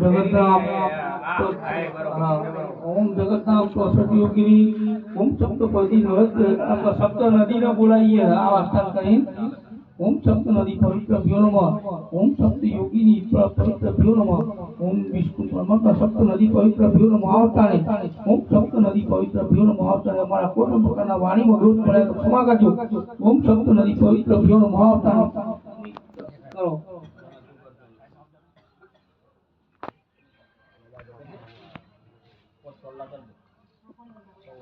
जगन्नाथ ओम जगन्नाथ सरस्वती योगिनी ओम सप्तपदी नृत्य सप्त नदी ने बोलाइए आवास्थान कहीं ओम सप्त नदी पवित्र भ्यो नमः ओम सप्त योगिनी पवित्र भ्यो नमः ओम विष्णु परमात्मा सप्त नदी पवित्र भ्यो नमः आवतारे ओम सप्त नदी पवित्र भ्यो नमः आवतारे हमारा कोई प्रकारना वाणी में ग्रोथ पड़े तो क्षमा करजो ओम सप्त नदी पवित्र भ्यो नमः आवतारे करो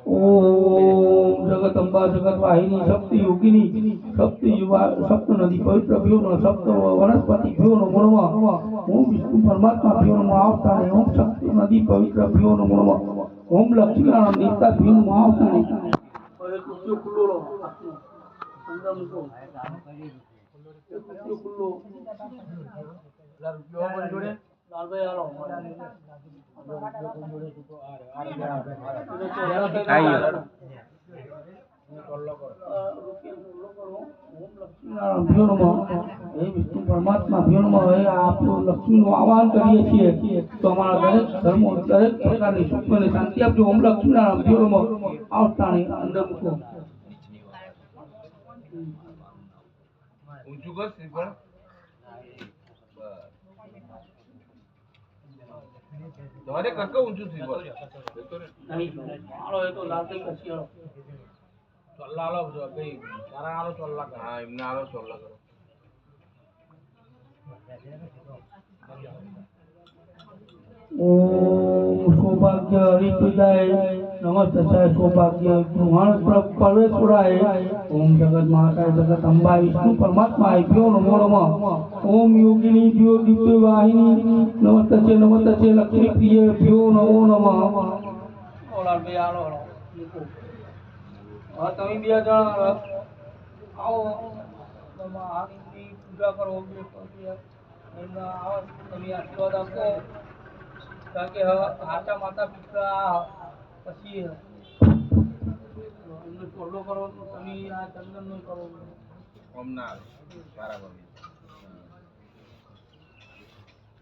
ओम जगदम्बा जगत वाहिनी सप्त योगिनी सप्त युवा सप्त नदी पवित्र भ्यो नमः सप्त वनस्पति भ्यो नमः ओम विष्णु परमात्मा भ्यो नमः आवतारे ओम सप्त नदी पवित्र भ्यो नमः ओम लक्ष्मी नारायण देवता भ्यो नमः आवतारे और कुछ खुलो लो अंदर को कुछ खुलो लाल यो बन जोड़े लाल भाई आलो भ्यो नमः हे विष्णु परमात्मा भ्यो नमः हे आप लक्ष्मी નું આહવાન કરીએ છીએ તો અમારા દરેક ધર્મો દરેક પ્રકારની સુખ અને શાંતિ આપજો ઓમ લક્ષ્મી નારાયણ ભ્યો નમઃ આવતાને અંદર મૂકો ઊંચું કર શ્રીફળ તમારે કક્કો ઊંચું શ્રીફળ નહીં આલો એ તો લાલ કઈ કસી આલો ચોલ્લા આલો જો કઈ તારા આલો ચોલ્લા કર હા એમને આલો ચોલ્લા કરો ओम सौभाग्य हरिप्रदाय नमस्ते सौभाग्य ब्रह्मांड परमेश्वराय ओम जगत महाकाय जगत अम्बा विष्णु परमात्मा भ्यो नमो नमः ओम योगिनी भ्यो दिव्य वाहिनी नमस्ते लक्ष्मी प्रिय भ्यो नमो नमः ओला बे आलो हां તમે બે જણ આવો તમા આની પૂજા કરો એમના આવો તમે આશીર્વાદ આપો કારણ કે આટા માતા પિતા પછી એમને ટોલો કરો તો તમે આ ચંદનનો કરો ઓમના બરાબર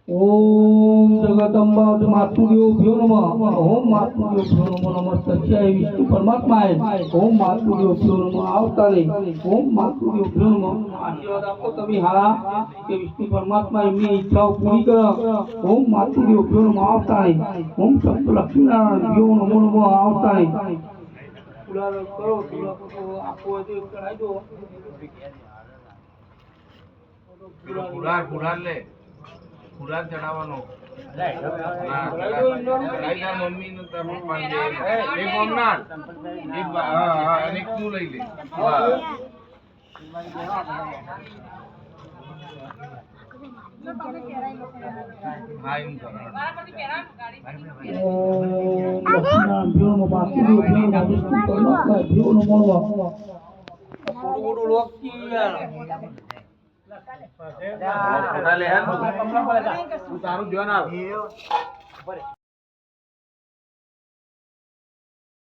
ओम जगदम्बा मातृदेव भ्यो नमः ओम मातृदेव भ्यो नमः नमस्ते विष्णु परमात्मा ओम मातृदेव भ्यो नमः आवतारे ओम मातृदेव भ्यो नमः आशीर्वाद आपको तभी हारा कि विष्णु परमात्मा एमनी इच्छाओं पूरी कर ओम मातृदेव भ्यो नमः आवतारे ओम सप्त लक्ष्मी नारायण भ्यो नमः आवतारे पूरा करो पूरा को आपको तो चढ़ाई दो पूरा ले पूरा चढ़ावनो राइट मम्मी ने तब पांडे एक ओमनाथ एक हां एक तू લઈ લે हां इन તારું જો ના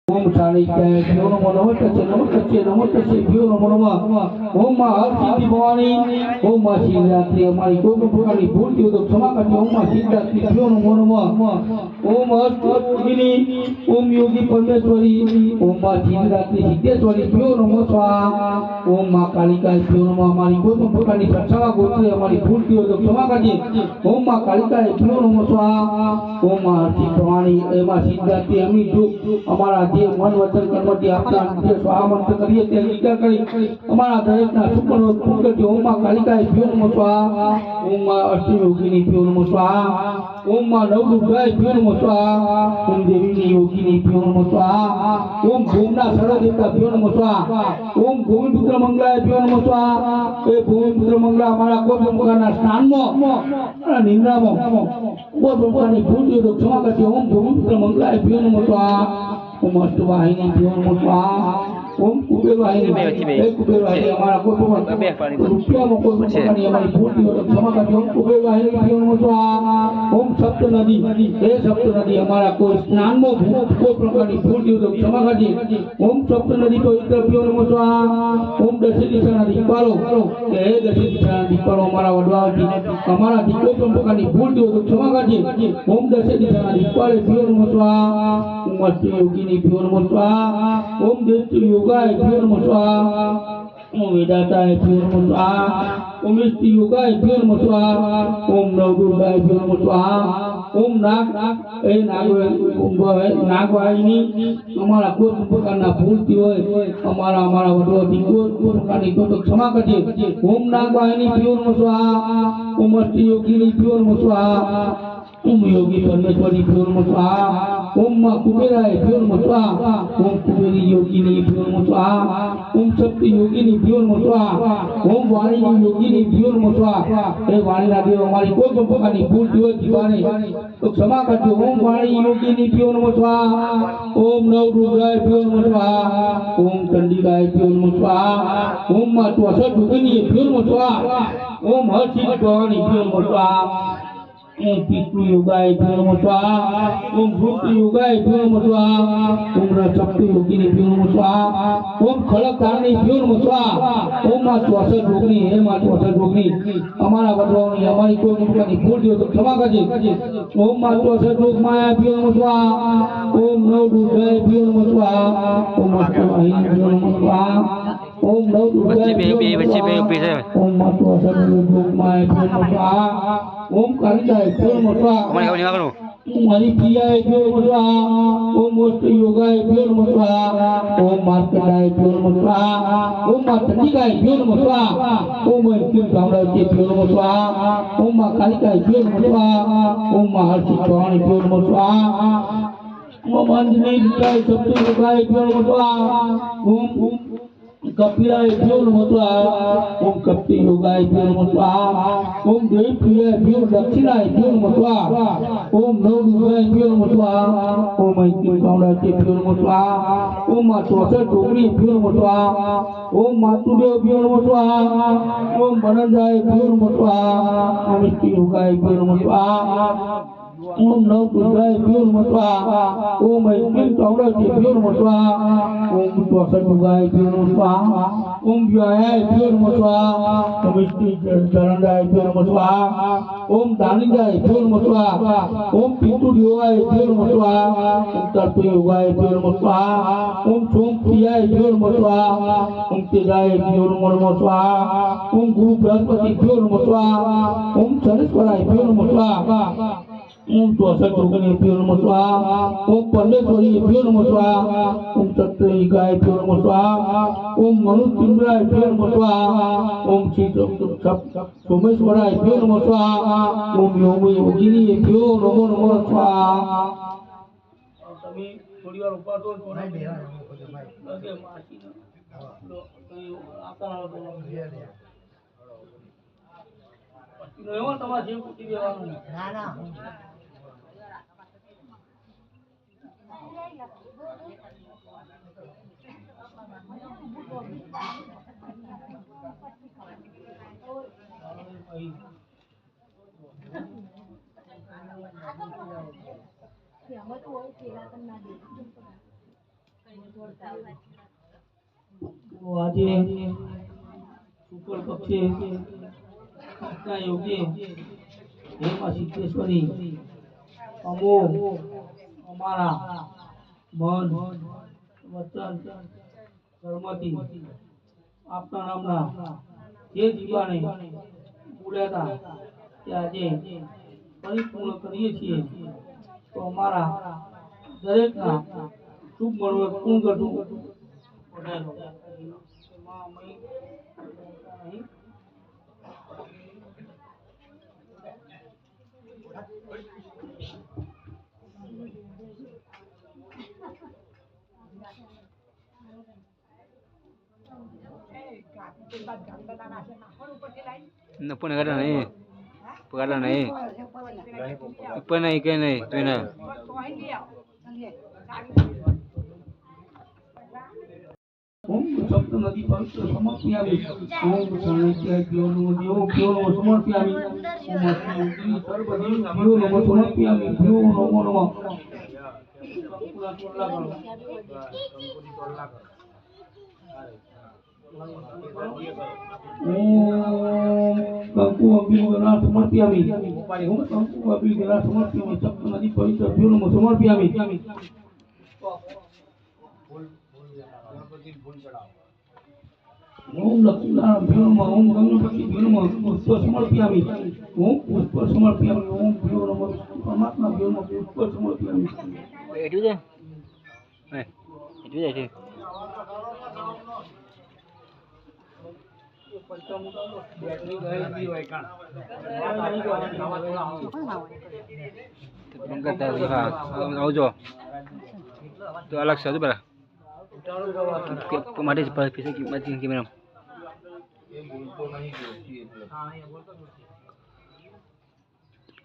ओम शालिकाय भ्यो नमो नमस्ते भ्यो नमो नमः ओम मां हरसिद्धि भवानी ओम मां शिवरात्रि हमारी कोई प्रकार की भूल थी तो क्षमा करજો ओम मां शिवरात्रि भ्यो नमो नमः ओम अष्टयोगिनी ओम योगी परमेश्वरी ओम मां शिवरात्रि सिद्धेश्वरी भ्यो नमो स्वाहा ओम मां कालिकाय भ्यो नमः हमारी कोई प्रकार की रक्षा गोत्र हमारी भूल थी तो क्षमा करજો ओम मां कालिकाय भ्यो नमो स्वाहा ओम मां हरसिद्धि भवानी ओम मां शिवरात्रि हमी जो हमारा જે મન વચન કર્મથી આપના જે સ્વાહા મંત્ર કરીએ તે વિચાર કરી અમારા દરેકના સુખનો પૂર્ણ ઓમ માં કાલિકાય ભ્યો નમઃ સ્વાહા ઓમ માં અષ્ટયોગિની ભ્યો નમઃ સ્વાહા ओम मां नवदुर्गाय भ्यो नमः स्वाहा ओम देवीनी योगिनी भ्यो नमः स्वाहा ओम भूमना सर्वदेवता भ्यो नमः स्वाहा ओम भूमिपुत्र मंगलाय भ्यो नमः स्वाहा ए भूमिपुत्र मंगला हमारा कोई प्रकारना स्नाનમાં નિંદ્રામાં કોઈ પ્રકારની ભૂલ હોય તો ક્ષમા કરજો ओम भूमिपुत्र मंगलाय भ्यो नमः स्वाहा ओम अष्टवाहिनी भ्यो नमः स्वाहा ઓમ કુબેર વાહિની હે કુબેર વાહિની અમારા કોઈ પણ રૂપિયામાં કોઈ પણ પ્રકારની અમારી ભૂલ હોય તો ક્ષમા કરજો ઓમ કુબેર વાહિની પીઓ નમો સ્વાહા ઓમ સપ્ત નદી હે સપ્ત નદી અમારા કોઈ સ્નાનમાં કોઈ પ્રકારની ભૂલ હોય તો ક્ષમા કરજે ઓમ સપ્ત નદી પવિત્ર પીઓ નમો સ્વાહા ઓમ દશી દિશાના દીપાલો કે હે દશી દિશાના દીપાલો અમારા વડવાઓથી અમારાથી કોઈ પણ પ્રકારની ભૂલ હોય તો ક્ષમા કરજે ઓમ દશી દિશાના દીપાલે પીઓ નમો સ્વાહા ઓમ અષ્ટ યોગીની પીઓ નમો સ્વાહા ઓમ દેવતી યોગાય પીઓ નમો સ્વાહા ओम वेदाताय प्रियो नमो स्वाहा ओम इष्टि योगाय प्रियो नमो स्वाहा ओम नवदुर्गाय प्रियो नमो स्वाहा ओम नाग ए नागवाहिनी हमारा कोई प्रकारना भूलती होय हमारा वडोती कोई प्रकारनी तो क्षमा करजे ओम नागवाहिनी प्रियो नमो स्वाहा ओम अष्टि योगिनी प्रियो नमो स्वाहा ओम योगी परमेश्वरी प्रियो नमो स्वाहा ओम मां कुबेराय प्रियो नमो स्वाहा ओम कुबेरी योगिनी प्रियो नमो स्वाहा ओम शक्ति योगिनी प्रियो नमो स्वाहा ओम वाणी योगिनी प्रियो नमो स्वाहा हे वाणीना देव हमारी कोई पण प्रकारनी भूल थी હોય જીવાને તો ક્ષમા કરજો ઓમ વાણી યોગીની પ્રિયો નમો સ્વાહા ઓમ નવદુર્ગાય પ્રિયો નમો સ્વાહા ઓમ ચંડિકાય પ્રિયો નમો સ્વાહા ઓમ માં તો અસર જોગીની પ્રિયો નમો સ્વાહા ओम हर्षि भवानी प्रियो नमो स्वाहा ओम पितृ योगाय प्रियो नमो स्वाहा ओम भूत योगाय प्रियो नमो स्वाहा ओम रसप्ति योगिनी प्रियो नमो स्वाहा ओम खड़क कारणी प्रियो नमो स्वाहा ओम मां श्वासर रोगनी हे मां श्वासर रोगनी हमारा वडवाओनी हमारी कोई प्रकारनी भूल हो तो क्षमा करजे ओम मां श्वासर रोग माया प्रियो नमो स्वाहा ओम नवदुर्गाय प्रियो नमो स्वाहा ओम अष्टवाहिनी प्रियो नमो स्वाहा ओम नवदुर्गाय ओम मां श्वासर रोग माया प्रियो नमो स्वाहा ओम कालिकाय प्रियो नमो स्वाहा ओम हरिप्रियाय प्रियो नमो स्वाहा ओम मोष्ट योगाय प्रियो नमो स्वाहा ओम मार्कंडाय प्रियो नमो स्वाहा ओम मां चंडिकाय प्रियो नमो स्वाहा ओम ऐक्यम साम्राज्य प्रियो नमो स्वाहा ओम मां कालिकाय प्रियो नमो स्वाहा ओम मां हर्षि भवानी प्रियो नमो स्वाहा ओम अंजनी विद्याय सप्त योगाय प्रियो नमो स्वाहा ओम कपिलाय प्रियो नमो स्वाहा ओम कप्ति योगाय प्रियो नमो स्वाहा ओम देव प्रियाय प्रियो दक्षिणाय प्रियो नमो स्वाहा ओम नवदुर्गाय प्रियो नमो स्वाहा ओम ऐक्यम साम्राज्य प्रियो नमो स्वाहा ओम मां चौसठ डोगरी प्रियो नमो स्वाहा ओम मातुदेव प्रियो नमो स्वाहा ओम बनंजाय प्रियो नमो स्वाहा ओम इष्टि योगाय प्रियो नमो स्वाहा ओम नवदुर्गाय प्रियो नमो स्वाहा ओम ऐक्यम साम्राज्य प्रियो नमो स्वाहा ओम चौसठ योगाय प्रियो नमो स्वाहा ओम व्यायाय प्रियो नमो स्वाहा ओम इष्टि चरणदाय प्रियो नमो स्वाहा ओम दानिदाय प्रियो नमो स्वाहा ओम पितृ योगाय प्रियो नमो स्वाहा ओम तर्प योगाय प्रियो नमो स्वाहा ओम सोम प्रियाय प्रियो नमो स्वाहा ओम तेजाय प्रियो नमो स्वाहा ओम गुरु बृहस्पति प्रियो नमो स्वाहा ओम शनेश्वराय प्रियो नमो स्वाहा ओम चौसठ योगिनी प्रियो नमो स्वाहा ओम परमेश्वरी प्रियो नमो स्वाहा ओम सत्ययुगाय प्रियो नमो स्वाहा ओम मनुचंद्राय प्रियो नमो स्वाहा ओम श्री सोमेश्वराय प्रियो नमो स्वाहा ओम योगिनी प्रियो नमो नमो स्वाहा તમે થોડી વાર ઉપર તો નહીં બેહવાનું કે માસી આપણ આવતો પછી એવો તમારે જીવ કૂટી દેવાનું ના ના આજે શુક્લ પક્ષે યોગી હે માં સિદ્ધેશ્વરી અમો અમારા મન વચન કર્મથી આપના નામના જે જીવાને પૂર્યા હતા તે આજે પરિપૂર્ણ કરીએ છીએ તો અમારા દરેકના શુભ મળવું પૂર્ણ કરતું Pun ada nih, pun nih, pun naik ke nih, tu na. ઓમ સપ્ત નદી પવિત્ર સમર્પ્યામિ ઓમ શરણ્ય ભ્યો નમો દેવો ભ્યો નમો સમર્પ્યામિ ઓમ અસ્તિ સર્વ દેવ ભ્યો નમો સમર્પ્યામિ ભ્યો નમો નમઃ કંકુ અભિગના સમર્પ્યામિ ઓમ કંકુ અભિગના સમર્પ્યામિ સપ્ત નદી પવિત્ર ભ્યો નમો સમર્પ્યામિ ओम लक्ष्मीनारायण भ्यो नमः ओम गंगपति भ्यो नमः पुष्प समर्पयामि ओम पुष्प समर्पयामि ओम भ्यो नमः परमात्मा भ्यो नमः पुष्प समर्पयामि એટલું છે હે એટલું જાય છે આવજો તો અલગ છે બરા માટે પૈસા કિંમત કે મેડમ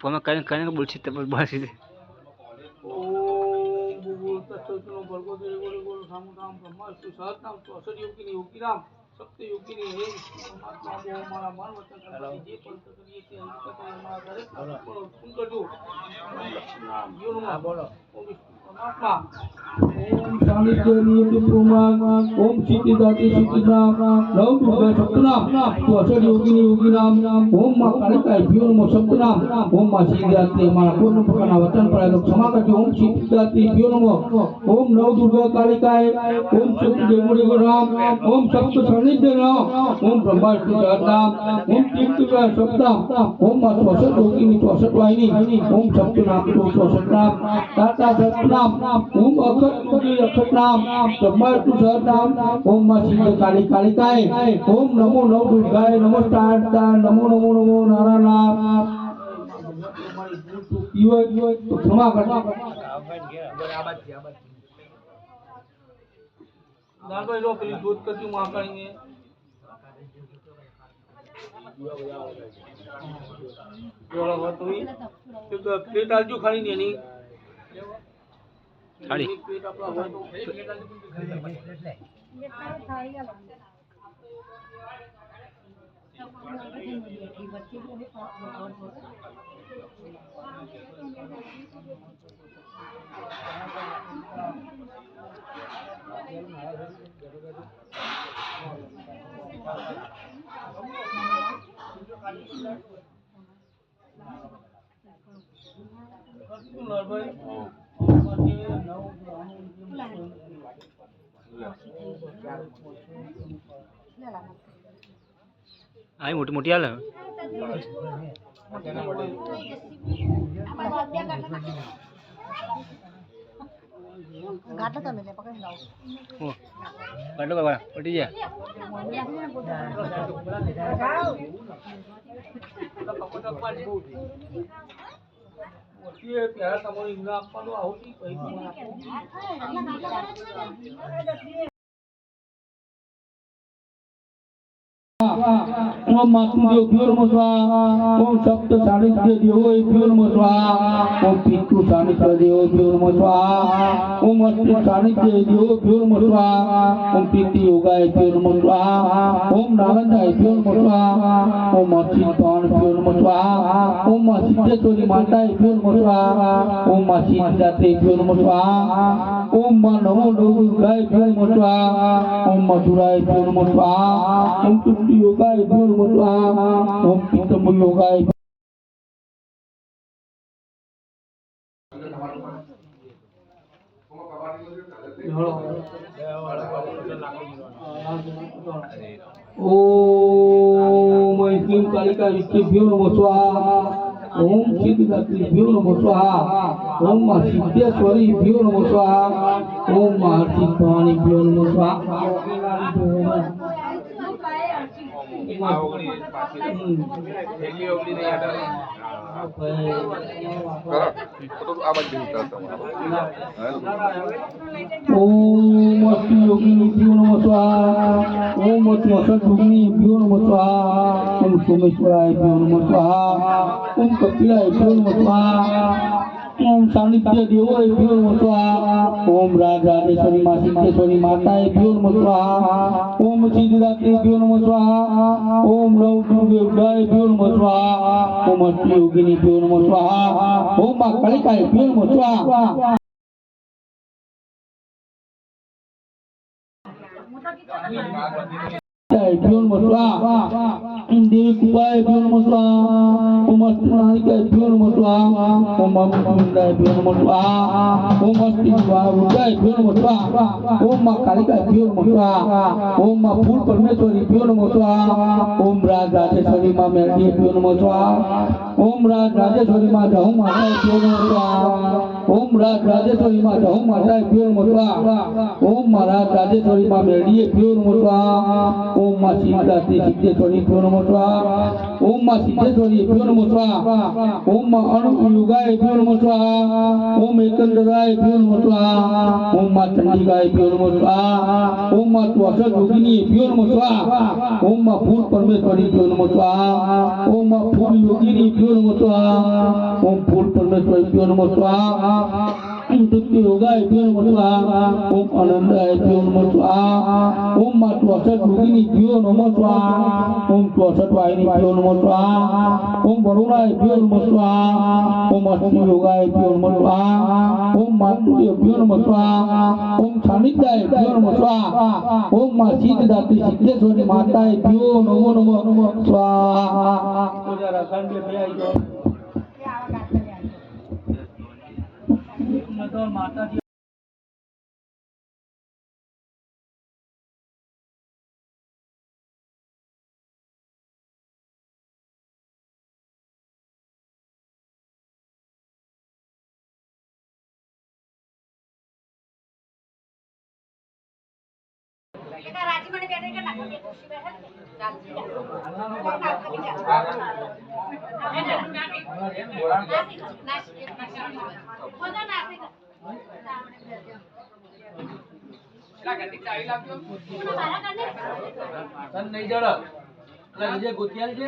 ફોન કરીને કરીને બોલছি તો બસ છે तत्सत्नो भर्गो देवो गोलो सामुदाम ब्रह्मस्तु सहस्रनाम चौसठ योगिनी योगिराम सप्त योगिनी हे परमात्मा वो हमारा मन वचन कर्म जे पंथ करिए ते हकीकत हमारा दरेक को सुन करजो लक्ष्मीनारायण भ्यो नमः बोलो ओम परमात्मा ओम सानिध्य नियम प्रोमाग ओम सिद्धिदाते सिद्धिनाम नव दुर्गा सप्तनाम चौसठ योगिनी योगिनाम ओम मां कालिका भ्यो नमः सप्तनाम ओम मां सिद्धिदाते हमारा पूर्ण प्रकार वचन पर क्षमा करजो ओम सिद्धिदाते भ्यो नमः ओम नव दुर्गा कालिकाय ओम सप्त देवो राम ओम सप्त सानिध्य राम ओम ब्रह्माष्टि सहस्रनाम ओम तीर्थका सप्तनाम ओम मां चौसठ योगिनी चौसठ वाहिनी ओम सप्तनाम चौसठ ताता सप्तनाम ओम अक्षर योगी अक्षर नाम ब्रह्माष्टि सहस्रनाम ओम मां सिद्ध काली कालिकाय ओम नमो नव दुर्गाय नमस्कार नमो नमो नमो नारायण तो क्षमा करना दादा लो प्लीज दूध करती हूँ वहाँ करेंगे जोड़ा बात हुई तो प्लेट आलू खाली नहीं खाली प्लेट अपना हुआ तो आई मोटी मोटी हाल है घाटा तो मिले पकड़ लाओ ओ काटो बाबा पटी जा ये प्यारा तमोरी इंगा आपा तो आउटी कहीं ओम मातृदेव भ्यो नमः स्वाहा ओम सप्त सानिध्य देवो भ्यो नमः स्वाहा ओम पितृ सानिध्य देवो भ्यो नमः स्वाहा ओम अष्ट सानिध्य देवो भ्यो नमः स्वाहा ओम प्रीति योगाय भ्यो नमः स्वाहा ओम नालंदाय भ्यो नमः स्वाहा ओम असिद्धान भ्यो नमः स्वाहा ओम सिद्धेश्वरी माताय भ्यो नमः स्वाहा ओम सिद्धाते भ्यो नमः स्वाहा ओम नमो दुर्गाय भ्यो नमः स्वाहा ओम मधुराय भ्यो नमः स्वाहा ओम तुष्टि योगाय भ्यो नमः स्वाहा ओम पीतम योगाय ओम ऐक्लीं कालिका विद्येभ्यो नमः स्वाहा ओम सिद्धिदात्रीभ्यो नमः स्वाहा ओम सिद्धेश्वरीभ्यो नमः स्वाहा ओम सिद्धानीभ्यो नमः स्वाहा ओम अष्ट योगिनीभ्यो नमः स्वाहा ओम अष्ट योगिनीभ्यो नमः स्वाहा ओम सोमेश्वरायभ्यो नमः स्वाहा ओम कपिलायभ्यो नमः स्वाहा ओम सानिध्य देवो भ्यो नमः स्वाहा ओम राजराजेश्वरी मां सिद्धेश्वरी माताए भ्यो नमः स्वाहा ओम सिद्धिदात्री भ्यो नमः स्वाहा ओम नवदुर्गे उदय भ्यो नमः स्वाहा ओम अष्ट योगिनी भ्यो नमः स्वाहा ओम मां कालिकाए भ्यो नमः स्वाहा भ्यो नमः स्वाहा देवी कुबाय भ्यो नमः स्वाहा ओम अष्टनायिकाय भ्यो नमः स्वाहा ओम अमृताय भ्यो नमः स्वाहा ओम अष्टवारुद्राय भ्यो नमः स्वाहा ओम मां कालिकाय भ्यो नमः स्वाहा ओम मां फूल परमेश्वरी भ्यो नमः स्वाहा ओम राजराजेश्वरी मां मेलडी भ्यो नमः स्वाहा ओम राजराजेश्वरी मां जहू माताय भ्यो नमः स्वाहा ओम राजराजेश्वरी मां जहू माताय भ्यो नमः स्वाहा ओम मां राजराजेश्वरी मां मेलडी भ्यो नमः स्वाहा ओम मां सिद्धिदात्री सिद्धेश्वरी भ्यो नमः स्वाहा ओम मां सिद्धेश्वरी भ्यो नमः स्वाहा ओम मां अनुयुगाय भ्यो नमः स्वाहा ओम एकंदराय भ्यो नमः स्वाहा ओम मां चंडिकाय भ्यो नमः स्वाहा ओम मां त्वष योगिनी भ्यो नमः स्वाहा ओम मां फूल परमेश्वरी भ्यो नमः स्वाहा ओम मां फूल योगिनी भ्यो नमः स्वाहा ओम फूल परमेश्वरी भ्यो नमः स्वाहा ओम तत्व योगाय भ्यो नमः स्वाहा ओम आनंदाय भ्यो नमः स्वाहा ओम मां त्वष योगिनी भ्यो नमः स्वाहा ओम त्वषट वाहिनी भ्यो नमः स्वाहा ओम वरुणाय भ्यो नमः स्वाहा ओम अष्ट योगाय भ्यो नमः स्वाहा ओम मातृदेव भ्यो नमः स्वाहा ओम सानिध्याय भ्यो नमः स्वाहा ओम मां सिद्धिदात्री सिद्धेश्वरी माताय भ्यो नमो नमः स्वाहा तो जरा गंगे पे आई जाओ तो माता जी राजी मैंने बैठे का ना खुशी बैठा नहीं जड़ा જે ગોતિયાલ છે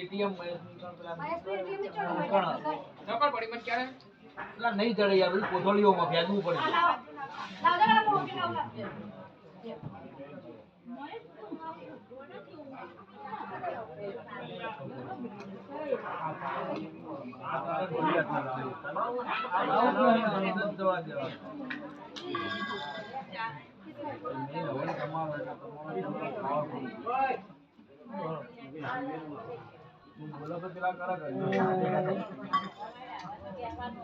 એટીએમ નકર પડી મત ક્યારે ના નહીં જડે યાર બધું કોથળીઓમાં ભેજવું પડે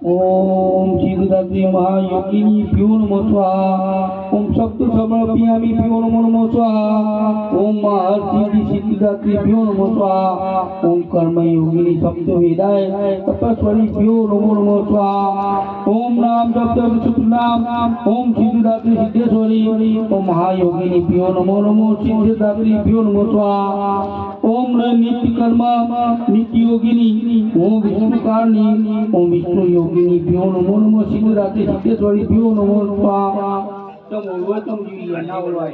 ओम सिद्धिदात्री महायोगिनी भ्यो नमः स्वाहा ओम सप्त समर्पयामि भ्यो नमः स्वाहा ओम महर्षि सिद्धिदात्री भ्यो नमः स्वाहा ओम कर्मयोगिनी सप्त वेदाय तपस्वरी भ्यो नमः स्वाहा ओम नाम जप शुभ नाम ओम सिद्धिदात्री सिद्धेश्वरी ओम महायोगिनी भ्यो नमः सिद्धिदात्री भ्यो नमः स्वाहा ओम नित्य कर्म नित्य योगिनी ओम विष्णु कारणी ओम विष्णु योगिनी भ्यो नमः सिद्धिदात्री सिद्धेश्वरी भ्यो नमः स्वाहा तुम बोलो तुम जी ना बोलो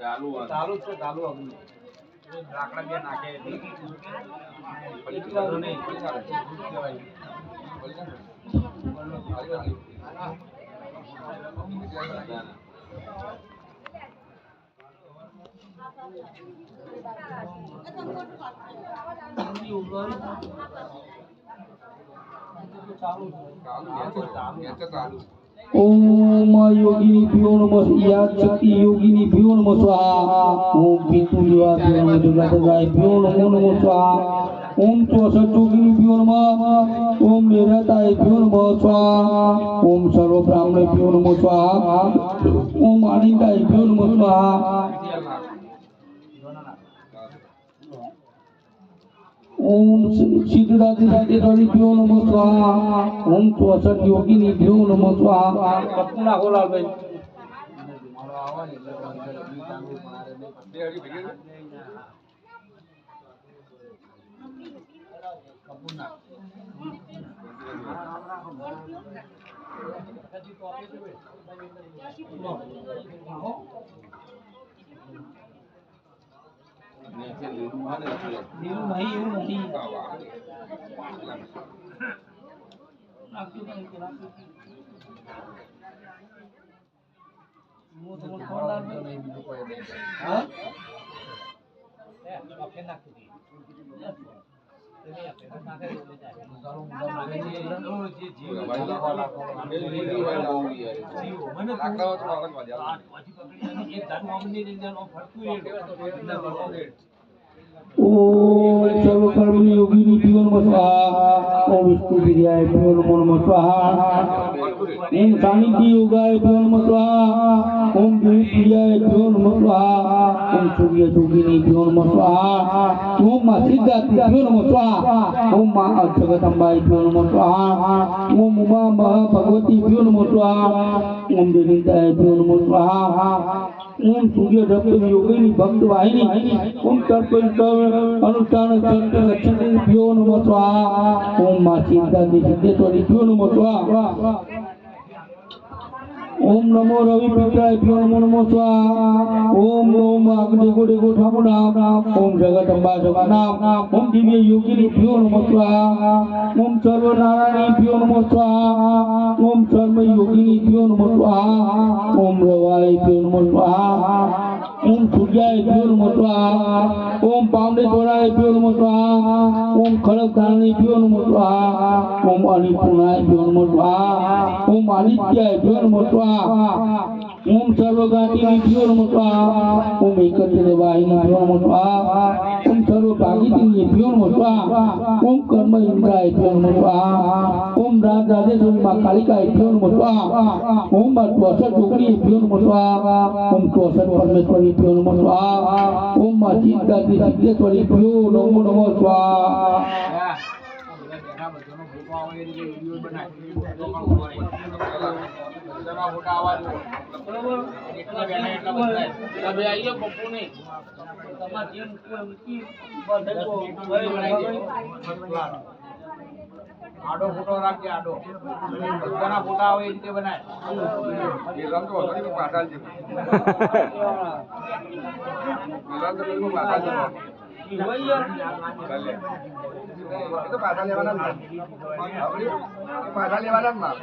चालू चालू से चालू अपनी लाकड़ा भी नाके पड़ी नहीं ओम योगिनी भ्यो नमः याद शक्ति योगिनी भ्यो नमः स्वाहा ओम पितु युवा भ्यो नमः दुर्गाय भ्यो नमः स्वाहा ओम चौसठ योगिनी भ्यो नमः ओम मेरताय भ्यो नमः स्वाहा ओम सर्व ब्राह्मण भ्यो नमः स्वाहा ओम आनंदाय भ्यो नमः स्वाहा ओम सिद्धिदात्री सिद्धेश्वरी भ्यो नमः स्वाहा ओम चौसठ योगिनी भ्यो नमः स्वाहा कपूना होला भाई नहीं ओम सर्वकर्मणि योगिनि भ्यो नमः स्वाहा ओम विष्णु प्रियाय भ्यो नमः स्वाहा ओम सानिध्य योगाय भ्यो नमः स्वाहा ओम गुरु प्रियाय भ्यो नमः स्वाहा ओम सूर्य योगिनि भ्यो नमः स्वाहा ओम मां सिद्धार्थ भ्यो नमः स्वाहा ओम मां जगदम्बाय भ्यो नमः स्वाहा ओम उमा भगवती भ्यो नमः स्वाहा ओम देवीताय भ्यो नमः स्वाहा ओम सूर्य रक्त योगिनी भक्त वाहिनी ओम तर्पण अनुष्ठान संत लक्ष्मी भ्यो नमः स्वाहा ओम मां सिद्धांति सिद्धेश्वरी भ्यो नमः स्वाहा ओम नमो रवि पित्राय भ्यो नमो स्वाहा ओम ओम अग्नि डेगो ठाकुर नाम ओम जगदम्बा सभा नाम ओम दिव्य योगिनी भ्यो नमः स्वाहा ओम सर्व नारायणी भ्यो नमः स्वाहा ओम सर्व योगिनी भ्यो नमः स्वाहा ओम रवाय भ्यो नमः स्वाहा ओम सूर्याय भ्यो नमः स्वाहा ओम पावनेश्वराय भ्यो नमः स्वाहा ओम खड़गधारणी भ्यो नमः स्वाहा ओम अन्नपूर्णाय भ्यो नमः स्वाहा ओम आदित्याय भ्यो नमः स्वाहा ओम सर्वगातिनि भ्यो नमः स्वाहा ओम एकत्र वाहिनी भ्यो नमः स्वाहा ओम सर्वभागिनी भ्यो नमः स्वाहा ओम कर्म इंद्राय भ्यो नमः स्वाहा ओम राज राजेश्वरी मां कालिकाय भ्यो नमः स्वाहा ओम 64 टुकड़ी भ्यो नमः स्वाहा ओम 64 परमेश्वरी भ्यो नमः स्वाहा ओम मां सिद्धार्थ सिद्धेश्वरी भ्यो नमः स्वाहा આડો ફોટો રાખજે આડો બધાના ફોટા આવે એ રીતે બનાય એ રંગ તો થોડી પાછળ છે રંગ તો પાછળ છે ભલે એ તો પાછળ લેવાના જ આપણે એ પાછળ લેવાના જ માં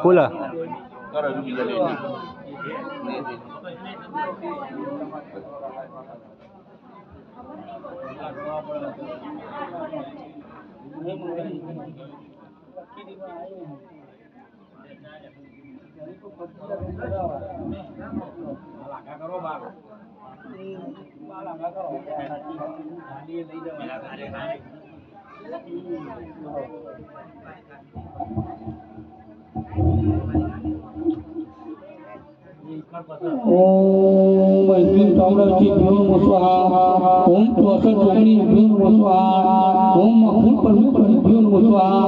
ફૂલ ओम ऐक्यं ताम्राची भ्यो नमः स्वाहा ओम 64 टुकड़ी भ्यो नमः स्वाहा ओम अखंड परमेश्वरी भ्यो नमः स्वाहा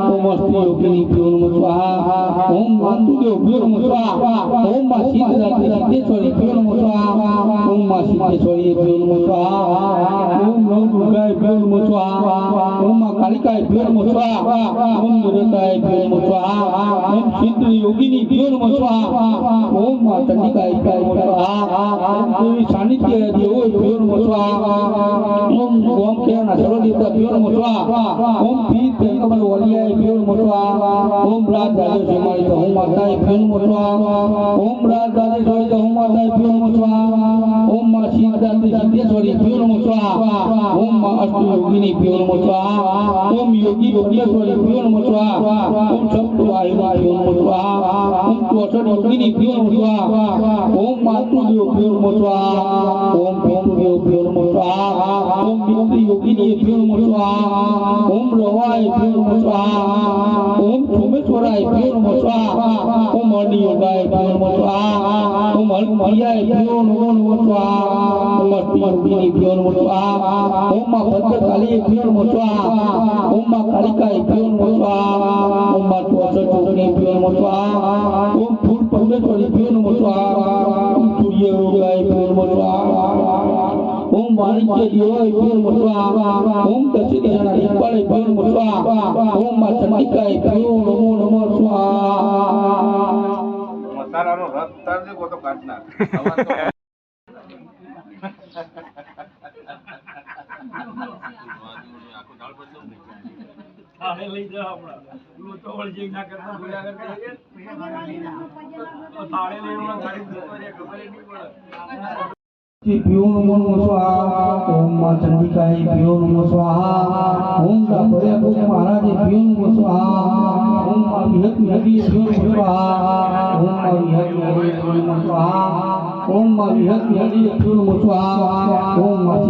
ओम अष्ट योगिनी भ्यो नमः स्वाहा ओम मातुदेव भ्यो नमः स्वाहा ओम मां सिद्धेश्वरी भ्यो नमः स्वाहा ओम मां सिद्धेश्वरी भ्यो नमः स्वाहा ओम नव दुर्गाय भ्यो नमः स्वाहा ओम मां कालिकाय भ्यो नमः स्वाहा ओम दुर्गाय भ्यो नमः स्वाहा ओम सिद्ध योगिनी भ्यो नमः स्वाहा ओम मां चंडिकाय भ्यो नमः स्वाहा ओम देवी सानिध्य देवो भ्यो नमः स्वाहा ओम केना सर्वदेवता भ्यो नमः स्वाहा ओम पीत कमल वलियाय भ्यो नमः स्वाहा ओम राज राजेश्वरी ओम माताय भ्यो नमः स्वाहा ओम राज राजेश्वरी ओम माताय भ्यो नमः स्वाहा ओम मां सिद्धांति सिद्धेश्वरी भ्यो नमः स्वाहा ओम मां अष्ट योगिनी भ्यो नमः स्वाहा ओम योगी योगेश्वरी भ्यो नमः स्वाहा ओम सप्त वाहिनी भ्यो नमः स्वाहा ओम 64 योगिनी भ्यो नमः स्वाहा ओम मातुदेव भ्यो नमः स्वाहा ओम पितृदेव भ्यो नमः स्वाहा ओम मित्र योगिनी भ्यो नमः स्वाहा ओम रवाय भ्यो नमः स्वाहा ओम સોમેશ્વરાય ભ્યો નમો સ્વાહા ઓમ અનિયોગાય ભ્યો નમો સ્વાહા ઓમ હરિયાય ભ્યો નમો સ્વાહા ઓમ અષ્ટિમૂર્તિની ભ્યો નમો સ્વાહા ઓમ ભદ્રકાલીય ભ્યો નમો સ્વાહા ઓમ કાલિકાય ભ્યો નમો સ્વાહા ઓમ ચોસઠની ભ્યો નમો સ્વાહા ઓમ ફૂલ પરમેશ્વરી ભ્યો નમો સ્વાહા ઓમ સૂર્યરોગાય ભ્યો નમો સ્વાહા ઓમ વાણિજ્ય દેવાય ભ્યો નમો સ્વાહા ઓમ દશિદિશાના દીપાળે ભ્યો નમો સ્વાહા ઓમ માં ચંડિકાય ભ્યો નમો સ્વાહા મસાલાનો રસ તારજે કો તો કાઢનાર લઈ જાઓ આપણા લોચો વળજી ના કરતા ભૂલ્યા કરતા થાળે લેવા ગાડી ખબર નહીં પડે ભ્યો નમો સ્વાહા ઓમ માં ચંડિકાય ભ્યો નમો સ્વાહા ઓમ ભર્યા ભોગ મહારાજે ભ્યો નમો સ્વાહા ઓમ માં વિહત નદી ભ્યો નમો સ્વાહા ઓમ માં વિહત નદી ભ્યો નમો સ્વાહા ઓમ માં વિહત નદી ભ્યો નમો સ્વાહા ઓમ માં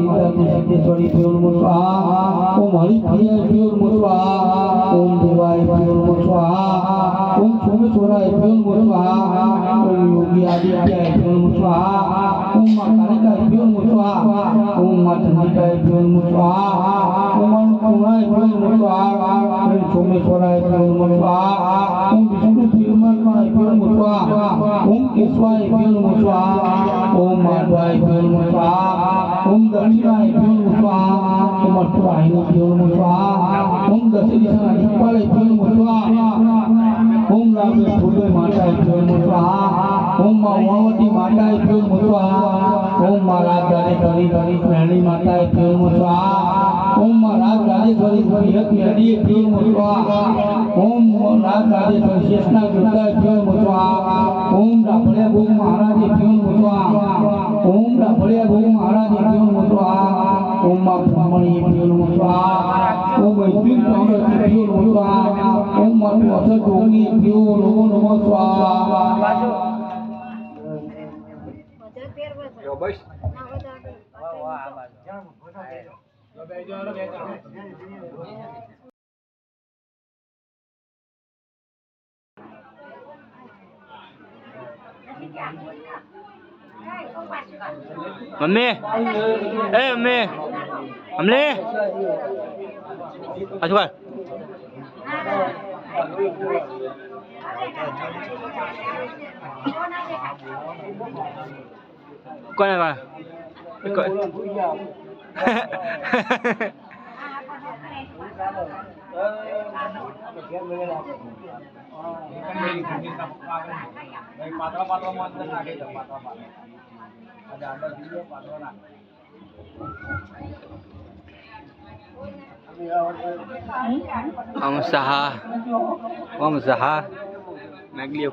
સિદ્ધેશ્વરી ભ્યો નમો સ્વાહા ઓમ હરિપ્રિયાય ભ્યો નમો સ્વાહા ઓમ દેવાય ભ્યો નમો સ્વાહા ઓમ સોમેશ્વરાય ભ્યો નમો સ્વાહા ઓમ યોગી આદિત્યાય ભ્યો નમો સ્વાહા ઓમ માં ભ્યો નમો સ્વાહા ઓમ માં ચંડિકાય ભ્યો નમો સ્વાહા ઓમ અન્નપૂર્ણાય ભ્યો નમો સ્વાહા ઓમ સોમેશ્વરાય ભ્યો નમો સ્વાહા ઓમ વિષ્ણુ તીર્થમાય ભ્યો નમો સ્વાહા ઓમ કેશવાય ભ્યો નમો સ્વાહા ઓમ માધવાય ભ્યો નમો સ્વાહા ઓમ દક્ષિણાય ભ્યો નમો સ્વાહા ઓમ અષ્ટવાહિની ભ્યો નમો સ્વાહા ઓમ દશિદિશાના દીપાળે ભ્યો નમો સ્વાહા ઓમ રામે ફૂલે માતાય ભ્યો નમો સ્વાહા ઓમ માં વણવટી માતાય ભ્યો નમો સ્વાહા ઓમ માં રાજરાજેશ્વરી મેળી માતાય ભ્યો નમો સ્વાહા ઓમ માં રાજરાજેશ્વરી વિહત નદીએ ભ્યો નમો સ્વાહા ઓમ રાજરાજેશ્વરી શેષના ગીતાય ભ્યો નમો સ્વાહા ઓમ ભર્યા ભોગ મહારાજે ભ્યો નમો સ્વાહા ઓમ ભર્યા ભોગ મહારાજે ભ્યો નમો સ્વાહા ઓમ માં બ્રહ્મણીએ ભ્યો નમો સ્વાહા ઓમ વૈદિક ચામડે ભ્યો નમો સ્વાહા ઓમ માં અસર જોગની ભ્યો નમો સ્વાહા બસ મમ્મી એ મમ્મી અમલે અજવાર કોને વા Om Saha Nagliu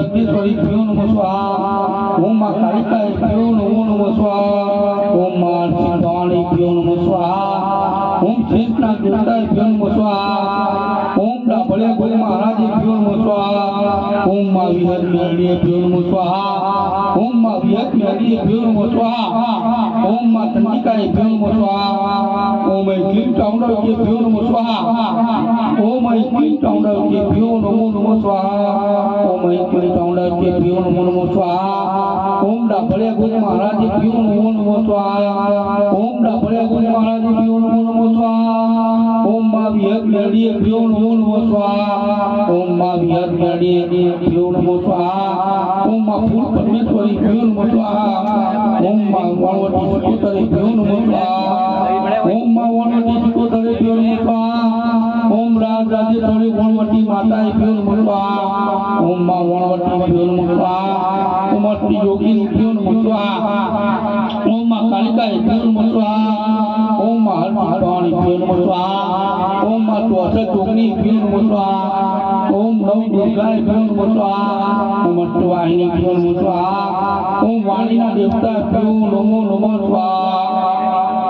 સિદ્ધેશ્વરી ભ્યો નમો સ્વાહા ઓમ માં કાલિકાય ભ્યો નમો સ્વાહા ઓમ માં સિદ્ધવાણી ભ્યો નમો સ્વાહા ઓમ શેષના ગીતાય ભ્યો નમો સ્વાહા ઓમ ભર્યા ભોગ મહારાજે ભ્યો નમો સ્વાહા ઓમ માં વિહત નદીએ ભ્યો નમો સ્વાહા ઓમ માં વિહત નદીએ ભ્યો નમો સ્વાહા ઓમ માં ચંડિકાય ભ્યો નમો સ્વાહા ઓમ ક્લીન ચામુંડા ભ્યો નમો સ્વાહા ઓમ ક્લીન ચામુંડા ભ્યો નમો સ્વાહા ઓમ ક્લીન ચામુંડા ભ્યો નમો સ્વાહા ઓમ ભર્યા ભોગ મહારાજે ભ્યો નમો સ્વાહા ઓમ ભર્યા ભોગ મહારાજે ભ્યો નમો સ્વાહા ઓમ માં વિહત નદીએ ભ્યો નમો સ્વાહા ઓમ માં વિહત નદીએ ભ્યો નમો સ્વાહા ઓમ માં ફૂલ પરમેશ્વરી ભ્યો નમો સ્વાહા ઓમ માં વણવટી સિકોતરે ભ્યો નમો સ્વાહા ઓમ માં વણવટી સિકોતરે ભ્યો નમો સ્વાહા ઓમ રાજરાજેશ્વરી વણવટી માતાએ ભ્યો નમો સ્વાહા ઓમ માં વણવટી ભ્યો નમો સ્વાહા ઓમ અષ્ટિ યોગીની ભ્યો નમો સ્વાહા ઓમ માં કાલિકાએ ભ્યો નમો સ્વાહા ઓમ માં હરસિદ્ધવાણી ભ્યો નમો સ્વાહા ઓમ માં ચોસઠ યોગની ભ્યો નમો સ્વાહા ઓમ નવ દુર્ગાય ભ્યો નમો સ્વાહા ઓમ અષ્ટવાહિની ભ્યો નમો સ્વાહા ઓમ વાણીના દેવતા ભ્યો નમો સ્વાહા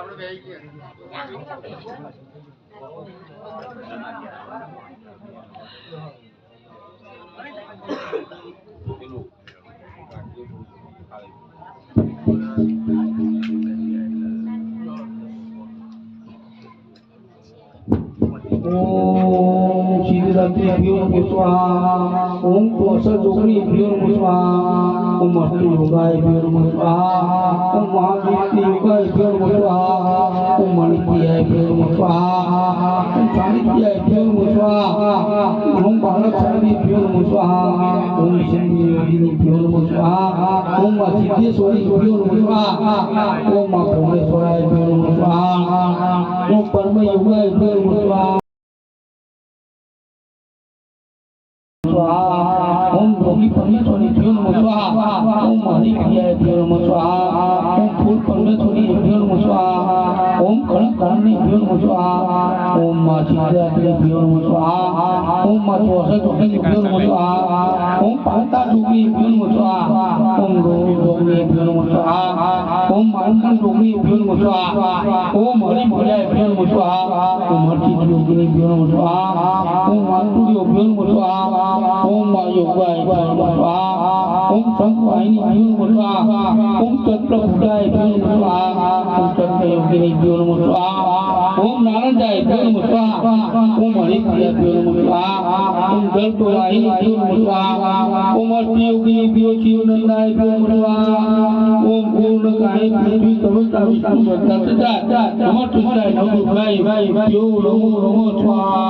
આપણે બેસી ગયા ओम सिद्धिदात्री अभ्यो नमो स्वाहा ओम कोशल जोगनी अभ्यो नमो स्वाहा ओम मस्तु योगाय अभ्यो नमो स्वाहा ओम महावीर योगाय अभ्यो नमो स्वाहा ओम मणिप्रियाय अभ्यो नमो स्वाहा ओम सानिध्याय अभ्यो नमो स्वाहा ओम बालक सारणी अभ्यो नमो स्वाहा ओम सिंधी योगिनी अभ्यो नमो स्वाहा ओम सिद्धेश्वरी अभ्यो नमो स्वाहा ओम भुवनेश्वराय अभ्यो नमो स्वाहा ओम परम योगाय अभ्यो नमो स्वाहा ओम योगी परमेश्वरी अभ्यो नमो स्वाहा ओम हरि प्रियाय अभ्यो नमो स्वाहा ओम फूल परमेश्वरी अभ्यो नमो स्वाहा ओम कणक कामनी अभ्यो नमो स्वाहा ओम मां सिद्धिदात्री अभ्यो नमो स्वाहा ओम मां कोशल जोगनी अभ्यो नमो स्वाहा ओम पांता जोगनी अभ्यो नमो स्वाहा ओम रोही जोगनी अभ्यो नमो स्वाहा ओम मानकन जोगनी अभ्यो नमो स्वाहा ओम हरि प्रियाय अभ्यो नमो स्वाहा ओम हरि योगिनी अभ्यो नमो स्वाहा ओम मातुरी अभ्यो नमो स्वाहा ओम योगाय अभ्यो नमो स्वाहा ओम शंखवाहिनी अभ्यो नमो स्वाहा ओम चक्रभुजाय अभ्यो नमो स्वाहा ओम चक्रयोगिनी अभ्यो नमो स्वाहा ओम नारदाय अभ्यो नमो स्वाहा ओम हरिप्रियाय अभ्यो नमो स्वाहा ओम जलप्रवाहिनी अभ्यो नमो स्वाहा ओम अष्टयोगिनी अभ्यो शिवनंदाय अभ्यो नमो स्वाहा ओम पूर्णकाय पृथ्वी कवचा विष्णु सदा नमः तुष्टाय नमोरुद्राय अभ्यो नमो स्वाहा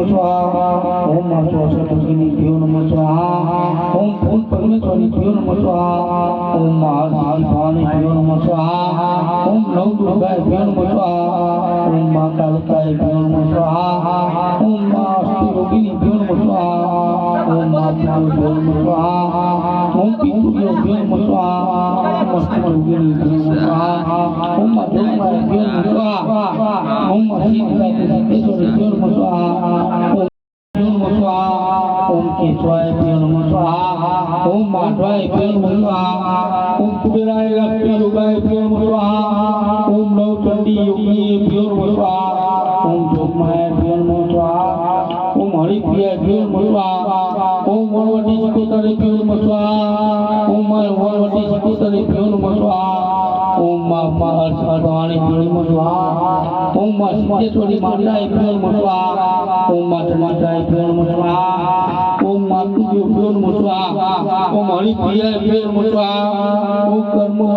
स्वाहा ओम सरस्वती भ्यो नमो स्वाहा ओम फूल परमेश्वरी भ्यो नमो स्वाहा ओम महाशिवानी भ्यो नमो स्वाहा ओम नव दुर्गाय भ्यो नमो स्वाहा ओम मां कालिकाय भ्यो नमो स्वाहा ओम मां अष्टयोगिनी भ्यो नमो स्वाहा ओम मां भ्यो नमो स्वाहा ओम पितृभ्यो भ्यो नमो स्वाहा ओम अष्टयोगिनी भ्यो नमो स्वाहा ओम मां दुर्गाय भ्यो नमो स्वाहा ओम मां सिद्धिदात्री भ्यो नमो स्वाहा ओम केशवाय भ्यो नमो स्वाहा ओम माधवाय भ्यो नमो स्वाहा ओम कुबेराय योगाय भ्यो नमो स्वाहा ओम नवचंडी योगिनी भ्यो नमो स्वाहा ओम जोगमाय भ्यो नमो स्वाहा ओम हरिप्रियाय भ्यो नमो स्वाहा ओम वनवटी सिकोतरे भ्यो नमो स्वाहा ओम वनवटी सिकोतरे भ्यो नमो स्वाहा ओम मां अर्धवाणी भ्यो नमो स्वाहा ओम मां सिद्धेश्वरी माताय भ्यो नमो स्वाहा ओम मां समाजाय भ्यो नमो स्वाहा ओम मातृभ्यो भ्यो नमो स्वाहा ओम हरिप्रियाय भ्यो नमो स्वाहा ओम कर्म